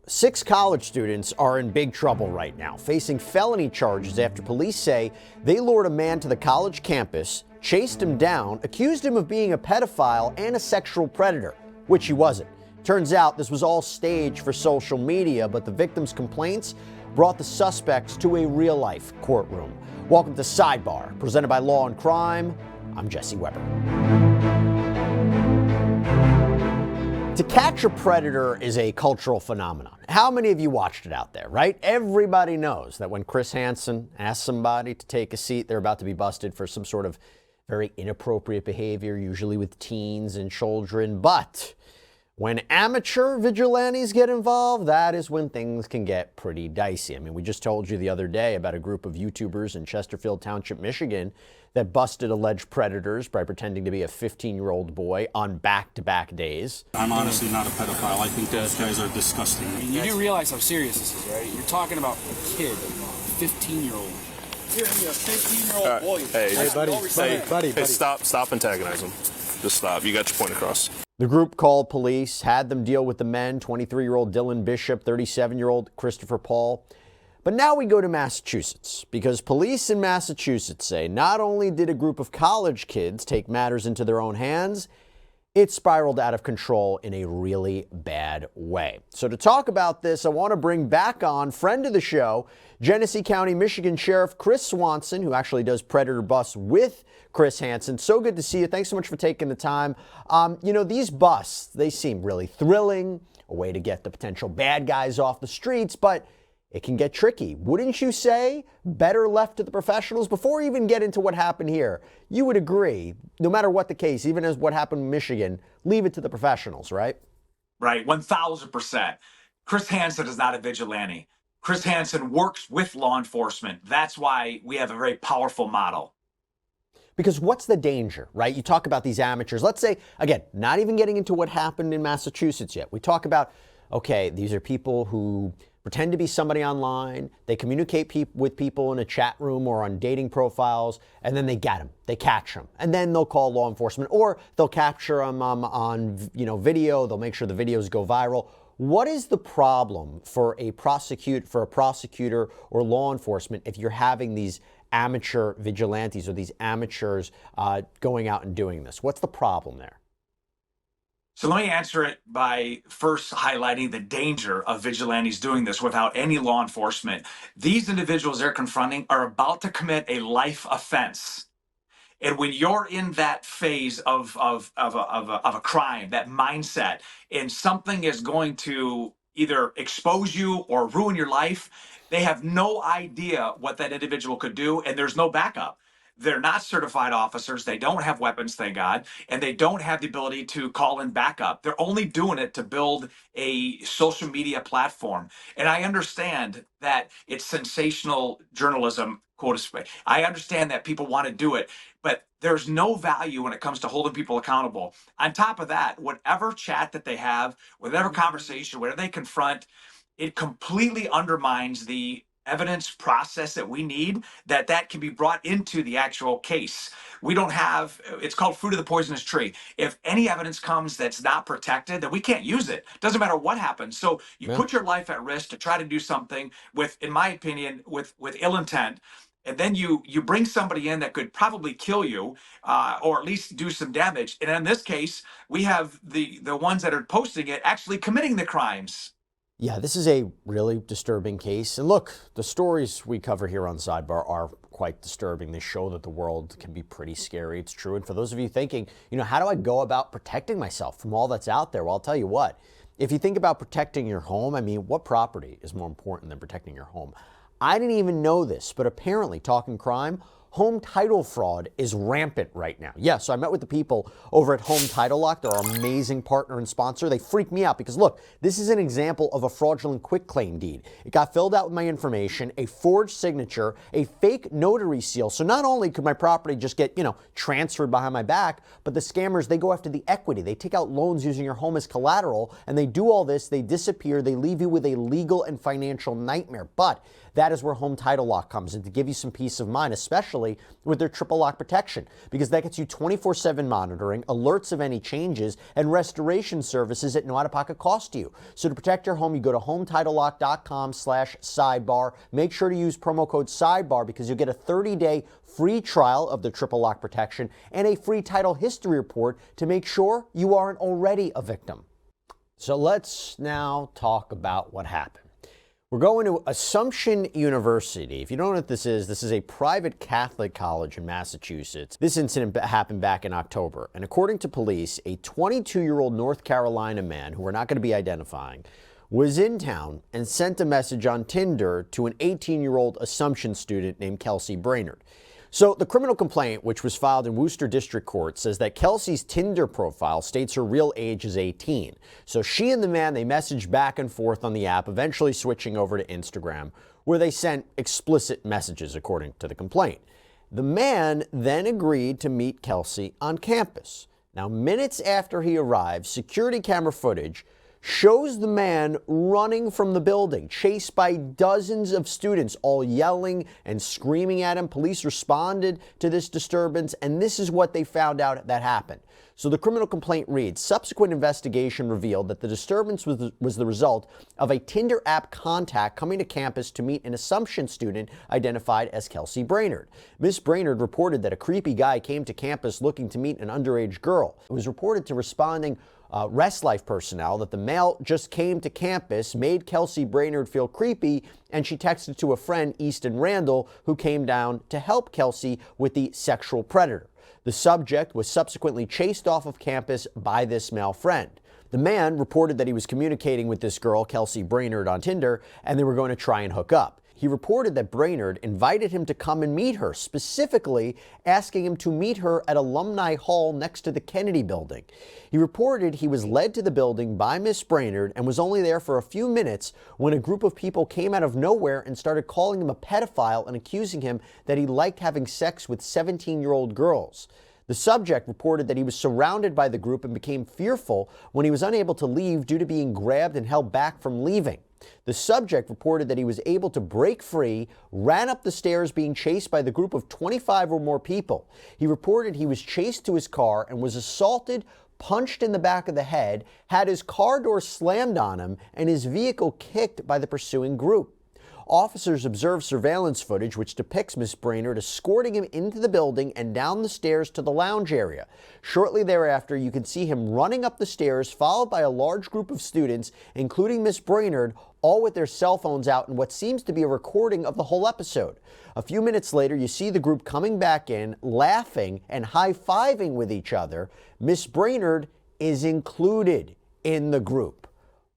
6 college students are in big trouble right now, facing felony charges after police say they lured a man to the college campus, chased him down, accused him of being a pedophile and a sexual predator, which he wasn't. Turns out this was all staged for social media, but the victim's complaints brought the suspects to a real-life courtroom. Welcome to Sidebar, presented by Law&Crime. I'm Jesse Weber. To catch a predator is a cultural phenomenon. How many of you watched it out there, right? Everybody knows that when Chris Hansen asks somebody to take a seat, they're about to be busted for some sort of very inappropriate behavior, usually with teens and children. But when amateur vigilantes get involved, that is when things can get pretty dicey. I mean, we just told you the other day about a group of YouTubers in Chesterfield Township, Michigan, that busted alleged predators by pretending to be a 15-year-old boy on back-to-back days. I'm honestly not a pedophile. I think those guys are disgusting. You do realize how serious this is, right? You're talking about a kid, a 15-year-old. You're a 15-year-old boy. Hey, stop antagonizing. Just stop. You got your point across. The group called police, had them deal with the men, 23-year-old Dylan Bishop, 37-year-old Christopher Paul. But now we go to Massachusetts, because police in Massachusetts say not only did a group of college kids take matters into their own hands, it spiraled out of control in a really bad way. So to talk about this, I want to bring back on friend of the show, Genesee County, Michigan Sheriff Chris Swanson, who actually does Predator busts with Chris Hansen. So good to see you. Thanks so much for taking the time. These busts, they seem really thrilling, a way to get the potential bad guys off the streets, but it can get tricky. Wouldn't you say? Better left to the professionals? Before we even get into what happened here, you would agree, no matter what the case, even as what happened in Michigan, leave it to the professionals, right? Right, 1,000%. Chris Hansen is not a vigilante. Chris Hansen works with law enforcement. That's why we have a very powerful model. Because what's the danger, right? You talk about these amateurs. Let's say, again, not even getting into what happened in Massachusetts yet. We talk about, okay, these are people who pretend to be somebody online. They communicate with people in a chat room or on dating profiles, and then they get them. They catch them. And then they'll call law enforcement, or they'll capture them on video. They'll make sure the videos go viral. What is the problem for a prosecutor or law enforcement if you're having these amateur vigilantes or these amateurs going out and doing this? What's the problem there? So let me answer it by first highlighting the danger of vigilantes doing this without any law enforcement. These individuals they're confronting are about to commit a life offense. And when you're in that phase of a crime, that mindset, and something is going to either expose you or ruin your life, they have no idea what that individual could do, and there's no backup. They're not certified officers. They don't have weapons, thank God, and they don't have the ability to call in backup. They're only doing it to build a social media platform. And I understand that it's sensational journalism, quote to speak. I understand that people want to do it, but there's no value when it comes to holding people accountable. On top of that, whatever chat that they have, whatever conversation, whatever they confront, it completely undermines the evidence process that we need, that can be brought into the actual case. We don't have, it's called fruit of the poisonous tree. If any evidence comes that's not protected, then we can't use it. Doesn't matter what happens. So you put your life at risk to try to do something with, in my opinion, with ill intent. And then you bring somebody in that could probably kill you, or at least do some damage. And in this case, we have the ones that are posting it actually committing the crimes. Yeah, this is a really disturbing case. And look, the stories we cover here on Sidebar are quite disturbing. They show that the world can be pretty scary. It's true. And for those of you thinking, how do I go about protecting myself from all that's out there? Well, I'll tell you what, if you think about protecting your home, I mean, what property is more important than protecting your home? I didn't even know this, but apparently, talking crime, home title fraud is rampant right now. Yeah, so I met with the people over at Home Title Lock. They're our amazing partner and sponsor. They freaked me out because, look, this is an example of a fraudulent quitclaim deed. It got filled out with my information, a forged signature, a fake notary seal. So not only could my property just get, transferred behind my back, but the scammers, they go after the equity. They take out loans using your home as collateral, and they do all this. They disappear. They leave you with a legal and financial nightmare. But that is where Home Title Lock comes in to give you some peace of mind, especially entirely with their triple lock protection, because that gets you 24/7 monitoring, alerts of any changes, and restoration services at no out-of-pocket cost to you. So to protect your home, you go to HometitleLock.com/sidebar. Make sure to use promo code sidebar because you'll get a 30-day free trial of the triple lock protection and a free title history report to make sure you aren't already a victim. So let's now talk about what happened. We're going to Assumption University. If you don't know what this is a private Catholic college in Massachusetts. This incident happened back in October. And according to police, a 22-year-old North Carolina man, who we're not going to be identifying, was in town and sent a message on Tinder to an 18-year-old Assumption student named Kelsey Brainerd. So the criminal complaint, which was filed in Worcester District Court, says that Kelsey's Tinder profile states her real age is 18. So she and the man, they messaged back and forth on the app, eventually switching over to Instagram, where they sent explicit messages, according to the complaint. The man then agreed to meet Kelsey on campus. Now, minutes after he arrived, security camera footage shows the man running from the building, chased by dozens of students, all yelling and screaming at him. Police responded to this disturbance, and this is what they found out that happened. So the criminal complaint reads, subsequent investigation revealed that the disturbance was the result of a Tinder app contact coming to campus to meet an Assumption student identified as Kelsey Brainerd. Miss Brainerd reported that a creepy guy came to campus looking to meet an underage girl. It was reported to responding Rest Life personnel that the male just came to campus, made Kelsey Brainerd feel creepy, and she texted to a friend, Easton Randall, who came down to help Kelsey with the sexual predator. The subject was subsequently chased off of campus by this male friend. The man reported that he was communicating with this girl, Kelsey Brainerd, on Tinder, and they were going to try and hook up. He reported that Brainerd invited him to come and meet her, specifically asking him to meet her at Alumni Hall next to the Kennedy building. He reported he was led to the building by Miss Brainerd and was only there for a few minutes when a group of people came out of nowhere and started calling him a pedophile and accusing him that he liked having sex with 17-year-old girls. The subject reported that he was surrounded by the group and became fearful when he was unable to leave due to being grabbed and held back from leaving. The subject reported that he was able to break free, ran up the stairs being chased by the group of 25 or more people. He reported he was chased to his car and was assaulted, punched in the back of the head, had his car door slammed on him, and his vehicle kicked by the pursuing group. Officers observed surveillance footage which depicts Miss Brainerd escorting him into the building and down the stairs to the lounge area. Shortly thereafter, you can see him running up the stairs, followed by a large group of students, including Miss Brainerd, all with their cell phones out in what seems to be a recording of the whole episode. A few minutes later, you see the group coming back in, laughing and high-fiving with each other. Miss Brainerd is included in the group.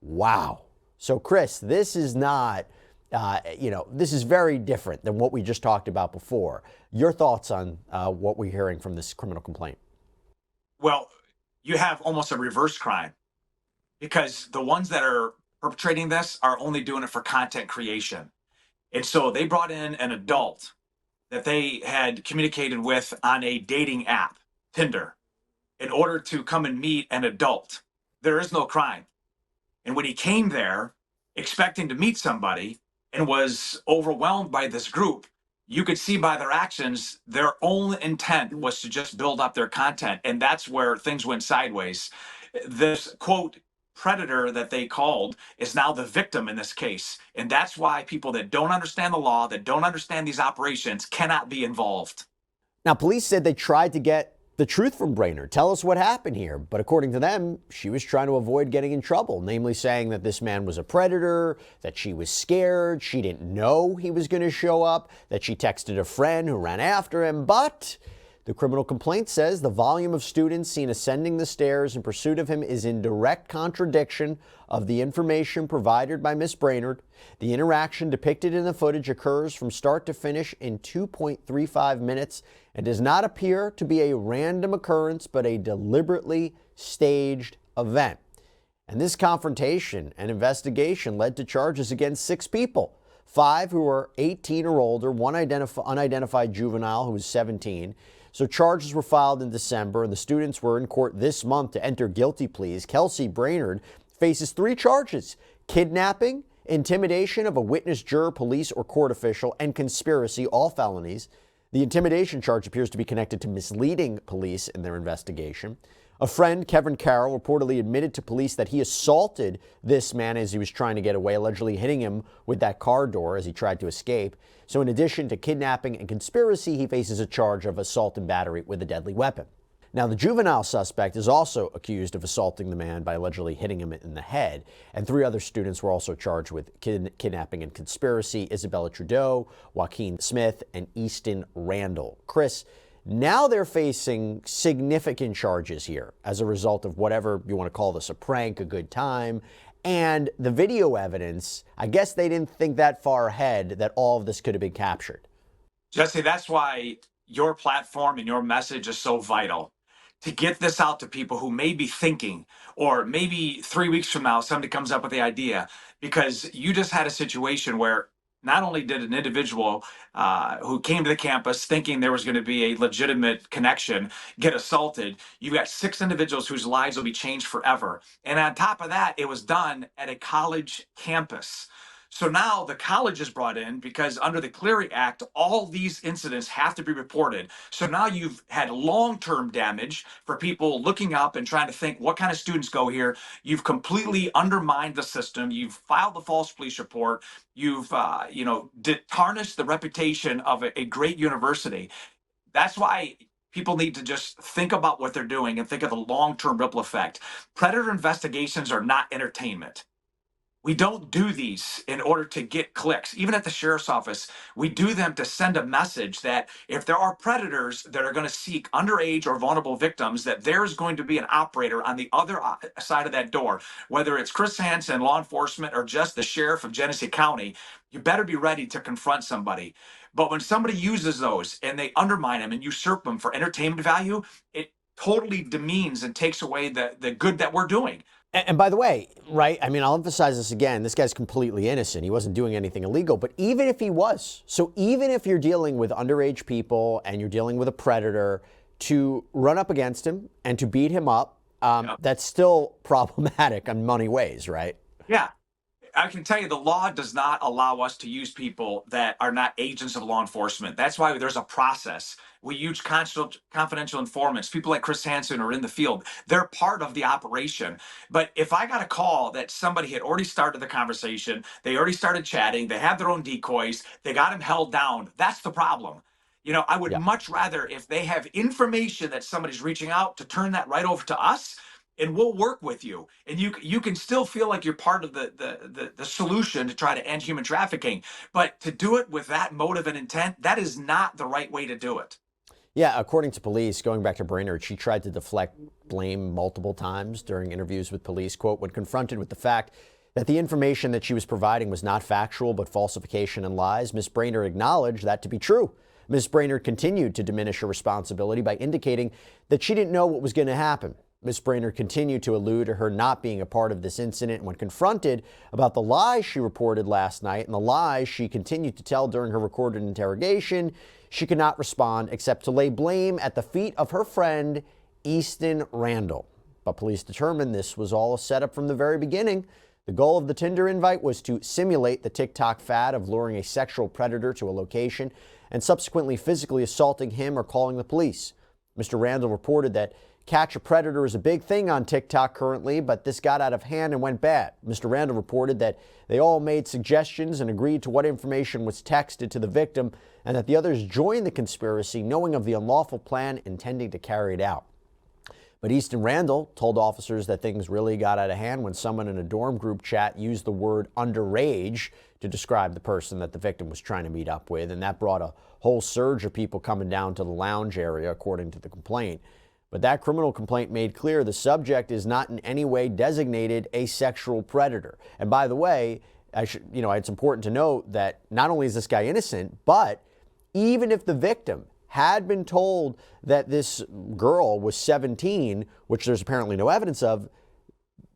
Wow. So, Chris, this is not... this is very different than what we just talked about before. Your thoughts on what we're hearing from this criminal complaint? Well, you have almost a reverse crime, because the ones that are perpetrating this are only doing it for content creation. And so they brought in an adult that they had communicated with on a dating app, Tinder, in order to come and meet an adult. There is no crime. And when he came there expecting to meet somebody and was overwhelmed by this group, you could see by their actions, their only intent was to just build up their content. And that's where things went sideways. This, quote, predator that they called is now the victim in this case. And that's why people that don't understand the law, that don't understand these operations, cannot be involved. Now, police said they tried to get the truth from Brainerd. Tell us what happened here. But according to them, she was trying to avoid getting in trouble, namely saying that this man was a predator, that she was scared, she didn't know he was going to show up, that she texted a friend who ran after him. But the criminal complaint says the volume of students seen ascending the stairs in pursuit of him is in direct contradiction of the information provided by Miss Brainerd. The interaction depicted in the footage occurs from start to finish in 2.35 minutes and does not appear to be a random occurrence, but a deliberately staged event. And this confrontation and investigation led to charges against 6 people, 5 who were 18 or older, one unidentified juvenile who was 17. So charges were filed in December, and the students were in court this month to enter guilty pleas. Kelsey Brainerd faces 3 charges: kidnapping, intimidation of a witness, juror, police, or court official, and conspiracy, all felonies. The intimidation charge appears to be connected to misleading police in their investigation. A friend, Kevin Carroll, reportedly admitted to police that he assaulted this man as he was trying to get away, allegedly hitting him with that car door as he tried to escape. So in addition to kidnapping and conspiracy, he faces a charge of assault and battery with a deadly weapon. Now, the juvenile suspect is also accused of assaulting the man by allegedly hitting him in the head. And 3 other students were also charged with kidnapping and conspiracy: Isabella Trudeau, Joaquin Smith, and Easton Randall. Chris, now they're facing significant charges here as a result of whatever you want to call this, a prank, a good time. And the video evidence, I guess they didn't think that far ahead that all of this could have been captured. Jesse, that's why your platform and your message is so vital. To get this out to people who may be thinking, or maybe 3 weeks from now, somebody comes up with the idea, because you just had a situation where not only did an individual who came to the campus thinking there was going to be a legitimate connection get assaulted, you got 6 individuals whose lives will be changed forever. And on top of that, it was done at a college campus. So now the college is brought in because under the Clery Act, all these incidents have to be reported. So now you've had long-term damage for people looking up and trying to think, what kind of students go here? You've completely undermined the system. You've filed a false police report. You've, tarnished the reputation of a great university. That's why people need to just think about what they're doing and think of the long-term ripple effect. Predator investigations are not entertainment. We don't do these in order to get clicks. Even at the sheriff's office, we do them to send a message that if there are predators that are going to seek underage or vulnerable victims, that there's going to be an operator on the other side of that door. Whether it's Chris Hansen, law enforcement, or just the sheriff of Genesee County, you better be ready to confront somebody. But when somebody uses those and they undermine them and usurp them for entertainment value, it totally demeans and takes away the good that we're doing. And by the way, right, I mean, I'll emphasize this again, this guy's completely innocent. He wasn't doing anything illegal. But even if he was, so even if you're dealing with underage people and you're dealing with a predator, to run up against him and to beat him up, that's still problematic in many ways, right? Yeah. I can tell you the law does not allow us to use people that are not agents of law enforcement. That's why there's a process. We use confidential informants. People like Chris Hansen are in the field. They're part of the operation. But if I got a call that somebody had already started the conversation, they already started chatting, they have their own decoys, they got him held down, that's the problem. You know, I would much rather, if they have information that somebody's reaching out, to turn that right over to us, and we'll work with you. And you can still feel like you're part of the solution to try to end human trafficking. But to do it with that motive and intent, that is not the right way to do it. Yeah, according to police, going back to Brainerd, she tried to deflect blame multiple times during interviews with police. Quote, when confronted with the fact that the information that she was providing was not factual but falsification and lies, Ms. Brainerd acknowledged that to be true. Ms. Brainerd continued to diminish her responsibility by indicating that she didn't know what was going to happen. Ms. Brainerd continued to allude to her not being a part of this incident. When confronted about the lies she reported last night and the lies she continued to tell during her recorded interrogation, she could not respond except to lay blame at the feet of her friend, Easton Randall. But police determined this was all a setup from the very beginning. The goal of the Tinder invite was to simulate the TikTok fad of luring a sexual predator to a location and subsequently physically assaulting him or calling the police. Mr. Randall reported that catch a predator is a big thing on TikTok currently, but this got out of hand and went bad. Mr. Randall reported that they all made suggestions and agreed to what information was texted to the victim, and that the others joined the conspiracy knowing of the unlawful plan, intending to carry it out. But Easton Randall told officers that things really got out of hand when someone in a dorm group chat used the word underage to describe the person that the victim was trying to meet up with, and that brought a whole surge of people coming down to the lounge area, according to the complaint. But that criminal complaint made clear the subject is not in any way designated a sexual predator. And by the way, it's important to note that not only is this guy innocent, but even if the victim had been told that this girl was 17, which there's apparently no evidence of,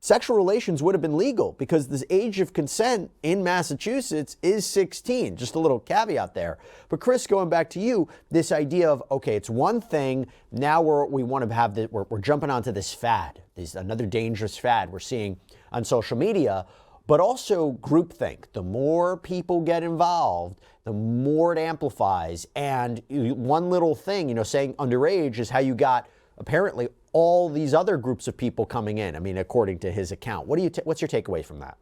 sexual relations would have been legal because the age of consent in Massachusetts is 16. Just a little caveat there. But Chris, going back to you, this idea of, okay, it's one thing. Now we want to have we're jumping onto this fad, another dangerous fad we're seeing on social media. but also groupthink. The more people get involved, the more it amplifies. And one little thing, saying underage is how you got apparently all these other groups of people coming in. I mean, according to his account. What's your takeaway from that?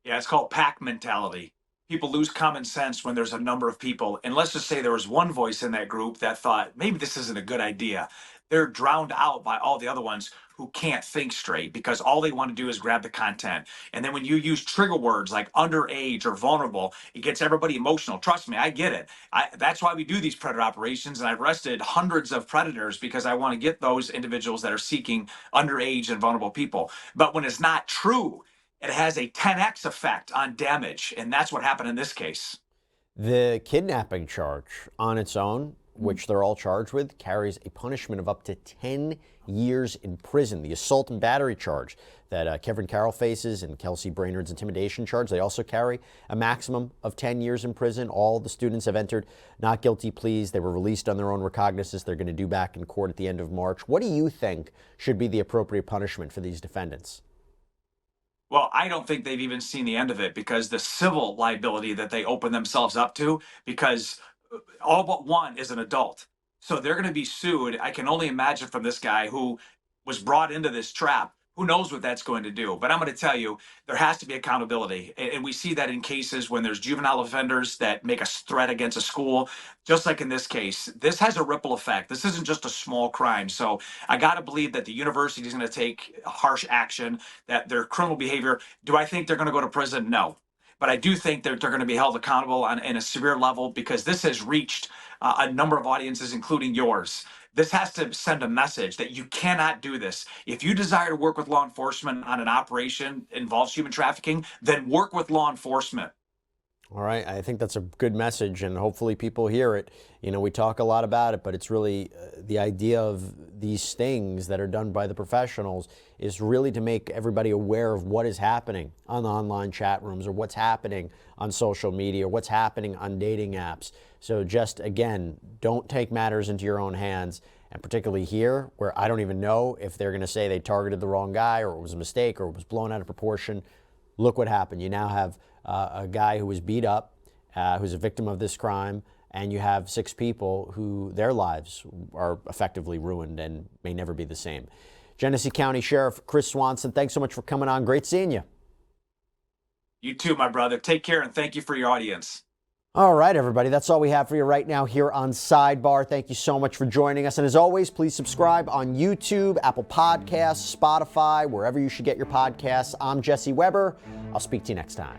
Yeah, it's called pack mentality. People lose common sense when there's a number of people. And let's just say there was one voice in that group that thought, maybe this isn't a good idea. They're drowned out by all the other ones who can't think straight because all they want to do is grab the content. And then when you use trigger words like underage or vulnerable, it gets everybody emotional. Trust me, I get it. That's why we do these predator operations. And I've arrested hundreds of predators because I want to get those individuals that are seeking underage and vulnerable people. But when it's not true, it has a 10x effect on damage. And that's what happened in this case. The kidnapping charge on its own, which they're all charged with, carries a punishment of up to 10 years in prison. The assault and battery charge that Kevin Carroll faces and Kelsey Brainerd's intimidation charge, they also carry a maximum of 10 years in prison. All the students have entered not guilty pleas. They were released on their own recognizance. They're going to do back in court at the end of March. What do you think should be the appropriate punishment for these defendants? Well, I don't think they've even seen the end of it because the civil liability that they open themselves up to, because all but one is an adult. So they're going to be sued. I can only imagine from this guy who was brought into this trap. Who knows what that's going to do? But I'm going to tell you, there has to be accountability. And we see that in cases when there's juvenile offenders that make a threat against a school, just like in this case. This has a ripple effect. This isn't just a small crime. So I got to believe that the university is going to take harsh action, that their criminal behavior. Do I think they're going to go to prison? No. But I do think that they're going to be held accountable in a severe level because this has reached a number of audiences, including yours. This has to send a message that you cannot do this. If you desire to work with law enforcement on an operation that involves human trafficking, then work with law enforcement. All right. I think that's a good message, and hopefully people hear it. We talk a lot about it, but it's really the idea of these stings that are done by the professionals is really to make everybody aware of what is happening on the online chat rooms or what's happening on social media or what's happening on dating apps. So just, again, don't take matters into your own hands, and particularly here where I don't even know if they're going to say they targeted the wrong guy or it was a mistake or it was blown out of proportion. Look what happened. You now have a guy who was beat up, who's a victim of this crime, and you have 6 people who their lives are effectively ruined and may never be the same. Genesee County Sheriff Chris Swanson, thanks so much for coming on. Great seeing you. You too, my brother. Take care, and thank you for your audience. All right, everybody, that's all we have for you right now here on Sidebar. Thank you so much for joining us. And as always, please subscribe on YouTube, Apple Podcasts, Spotify, wherever you should get your podcasts. I'm Jesse Weber. I'll speak to you next time.